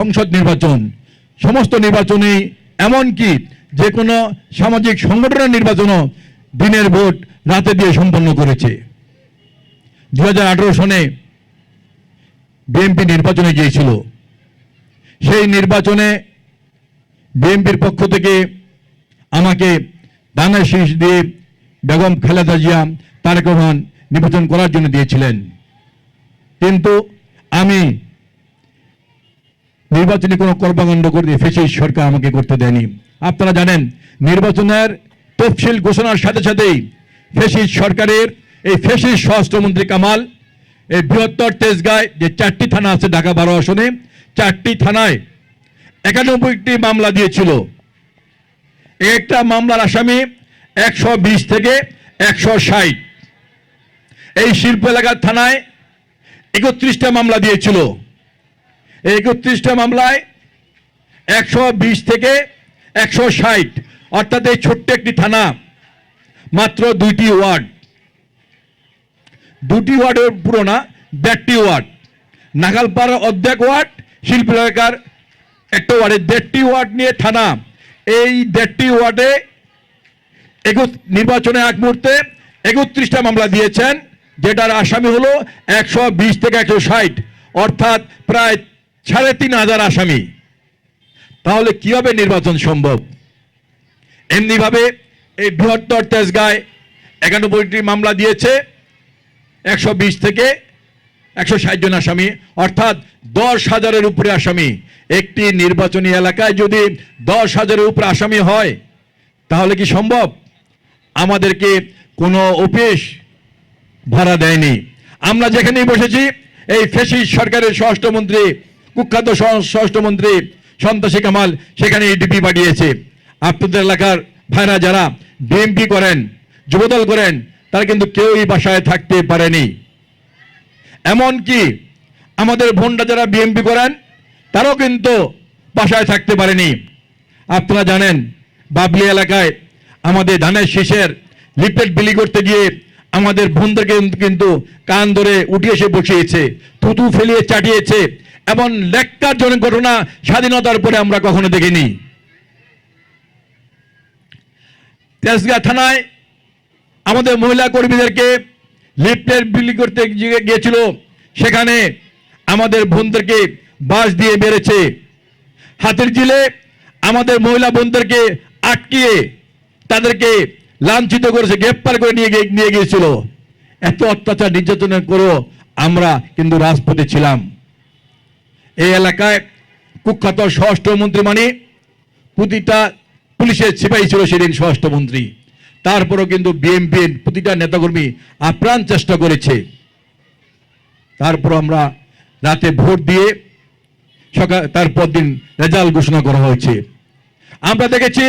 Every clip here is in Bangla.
সংসদ নির্বাচন, সমস্ত নির্বাচনে এমনকি যে কোনো সামাজিক সংগঠনের নির্বাচনও দিনের ভোট রাতে দিয়ে সম্পন্ন করেছে। 2018 সনে বিএনপি নির্বাচনে গিয়েছিল। সেই নির্বাচনে বিএনপির পক্ষ থেকে আমাকে দানের শীষ দিয়ে বেগম খালেদা জিয়া তারেক রহমান নির্বাচন করার জন্য দিয়েছিলেন, কিন্তু আমি নির্বাচনী কোনো কর্মকাণ্ড করতে ফ্যাসিস্ট সরকার আমাকে করতে দেয়নি। আপনারা জানেন নির্বাচনের তফসিল ঘোষণার সাথে সাথেই ফ্যাসিস্ট সরকারের এই ফ্যাসিস্ট স্বরাষ্ট্রমন্ত্রী কামাল এই বৃহত্তর তেজগাঁয় যে 4টি থানা আছে ঢাকা 12 আসনে, 4টি থানায় 91টি মামলা দিয়েছিল। একটা মামলার আসামি 120 থেকে 160। এই শিল্প এলাকার থানায় 31টা মামলা দিয়েছিল। এই 31টা মামলায় 120 থেকে 160, অর্থাৎ এই ছোট্ট একটি থানা, মাত্র 2টি ওয়ার্ড, 2টি ওয়ার্ডের পুরো না, 1.5টি ওয়ার্ড, নাগালপাড়ার অর্ধেক ওয়ার্ড, শিল্প এলাকার একটা ওয়ার্ডে 1.5টি ওয়ার্ড নিয়ে থানা। এই 1.5টি ওয়ার্ডে নির্বাচনের এক মুহূর্তে 31টা মামলা দিয়েছেন, যেটার আসামি হলো 120 থেকে 160, অর্থাৎ প্রায় 3500 আসামি। তাহলে কিভাবে নির্বাচন সম্ভব? এমনিভাবে এই বৃহত্তর তেজগাঁয় 91টি মামলা দিয়েছে 120 থেকে 160 জন আসামি, অর্থাৎ 10,000-এর উপরে আসামি। একটি নির্বাচনী এলাকায় যদি 10,000-এর উপরে আসামি হয় তাহলে কি সম্ভব? আমাদেরকে কোনো অফিস ভাড়া দেয়নি। আমরা যেখানেই বসেছি এই ফ্যাসিস্ট সরকারের স্বরাষ্ট্রমন্ত্রী, কুখ্যাত স্বরাষ্ট্রমন্ত্রী সন্ত্রাসী কামাল সেখানে ডিপি পাঠিয়েছে। আপনাদের এলাকার ভাইরা যারা বিএনপি করেন, যুবদল করেন, তারা কিন্তু কেউই বাসায় থাকতে পারেনি। এমনকি আমাদের বোনরা যারা বিএনপি করেন তারাও কিন্তু বাসায় থাকতে পারেনি। আপনারা জানেন বাবলি এলাকায় আমাদের ধানের শীষের লিফলেট বিলি করতে গিয়ে আমাদের বোনদেরকে কিন্তু কান ধরে উঠে এসে বসিয়েছে, থুতু ফেলিয়ে চাটিয়েছে, এমন ন্যাক্কারজনক ঘটনা স্বাধীনতার পরে আমরা কখনো দেখিনি। তেজগাঁ থানায় আমাদের মহিলা কর্মীদেরকে লিফলেট বিলি করতে গিয়েছিল, সেখানে আমাদের বোনদেরকে বাঁশ দিয়ে মেরেছে। হাতের জিলে আমাদের মহিলা বোনদেরকে আটকিয়ে তাদেরকে লাঞ্ছিত করেছে, গ্রেপ্তার করে নিয়ে গিয়েছিল। এত অত্যাচার নির্যাতনের করেও আমরা কিন্তু রাজপথে ছিলাম। এই এলাকায় কুখ্যাত স্বরাষ্ট্রমন্ত্রী মানে প্রতিটা পুলিশের সিপাহী ছিল সেদিন স্বরাষ্ট্রমন্ত্রী। তারপরও কিন্তু বিএনপির প্রতিটা নেতাকর্মী আপ্রাণ চেষ্টা করেছে। তারপর আমরা রাতে ভোট দিয়ে তারপর দিন রেজাল্ট ঘোষণা করা হয়েছে। আমরা দেখেছি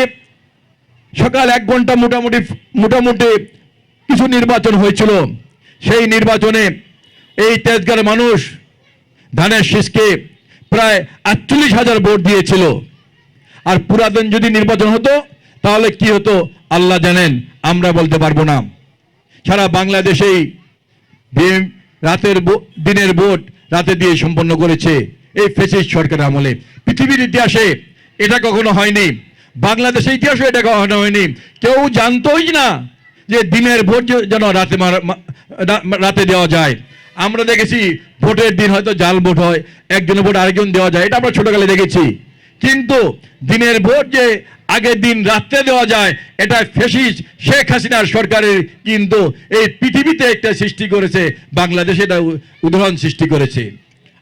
সকাল 1 ঘন্টা মোটামুটি কিছু নির্বাচন হয়েছিল। সেই নির্বাচনে এই তেজগাঁর মানুষ ধানের শীষকে প্রায় 48,000 ভোট দিয়েছিল। আর পুরাতন যদি নির্বাচন হতো তাহলে কি হতো আল্লাহ জানেন, আমরা বলতে পারবো না। সারা বাংলাদেশেই দিনের ভোট রাতে দিয়ে সম্পন্ন করেছে এই ফ্যাসিস্ট সরকারের আমলে। পৃথিবীর ইতিহাসে এটা কখনো হয়নি, বাংলাদেশের ইতিহাসে এটা কখনো হয়নি। কেউ জানতোই না যে দিনের ভোট যেন রাতে দেওয়া যায়। আমরা দেখেছি ভোটের দিন হয়তো জাল ভোট হয়, একজনের ভোট আরেকজন দেওয়া যায়, এটা আমরা ছোটকালে দেখেছি। কিন্তু দিনের ভোট যে আগের দিন রাত্রে দেওয়া যায়, এটা ফ্যাসিস্ট শেখ হাসিনার সরকারের কিন্তু এই পৃথিবীতে একটা সৃষ্টি করেছে, বাংলাদেশে এটা উদাহরণ সৃষ্টি করেছে।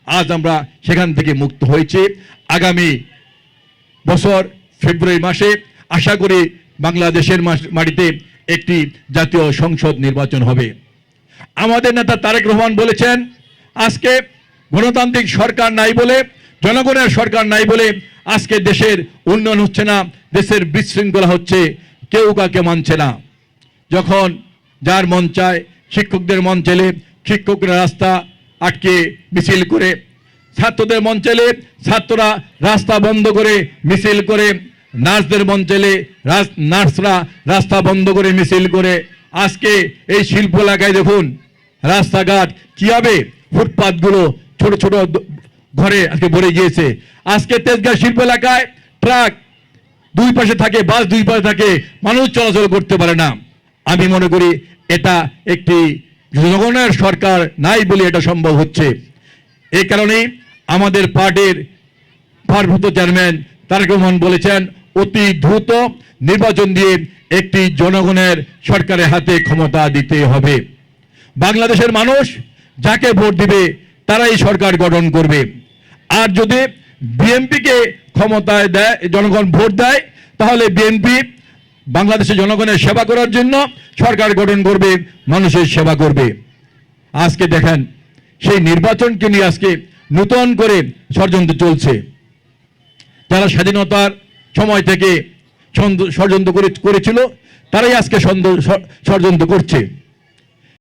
আজ আমরা সেখান থেকে মুক্ত হয়েছি। আগামী বছর ফেব্রুয়ারি মাসে আশা করি বাংলাদেশের মাটিতে একটি জাতীয় সংসদ নির্বাচন হবে। আমাদের নেতা তারেক রহমান বলেছেন আজকে গণতান্ত্রিক সরকার নাই বলে, জনগণের সরকার নাই বলে আজকে দেশের উন্নয়ন হচ্ছে না, দেশের বিশৃঙ্খলা হচ্ছে, কেউ কাকে মানছে না। যখন যার মন চায়, শিক্ষকদের মন চাইলে শিক্ষকরা রাস্তা আটকে মিছিল করে, ছাত্রদের মন চাইলে ছাত্ররা রাস্তা বন্ধ করে মিছিল করে, নার্সদের মন চাইলে নার্সরা রাস্তা বন্ধ করে মিছিল করে। আজকে এই শিল্প এলাকায় দেখুন রাস্তাঘাট কিভাবে ফুটপাথগুলো ছোট ছোট ঘরে আজকে ভরে গিয়েছে। আজকে তেজগাঁ শিল্প এলাকায় ট্রাক দুই পাশে থাকে, বাস দুই পাশে থাকে, মানুষ চলাচল করতে পারে না। আমি মনে করি এটা একটি জনগণের সরকার নাই বলে এটা সম্ভব হচ্ছে। এই কারণেই আমাদের পার্টির ভারপ্রাপ্ত চেয়ারম্যান তারেক রহমান বলেছেন অতি দ্রুত নির্বাচন দিয়ে একটি জনগণের সরকারের হাতে ক্ষমতা দিতে হবে। বাংলাদেশের মানুষ যাকে ভোট দিবে তারাই সরকার গঠন করবে। আর যদি বিএনপিকে ক্ষমতায় দেয়, জনগণ ভোট দেয়, তাহলে বিএনপি বাংলাদেশের জনগণের সেবা করার জন্য সরকার গঠন করবে, মানুষের সেবা করবে। আজকে দেখেন সেই নির্বাচনকে নিয়ে আজকে নতুন করে ষড়যন্ত্র চলছে। যারা স্বাধীনতার সময় থেকে ষড়যন্ত্র করেছিল তারাই আজকে ষড়যন্ত্র করছে।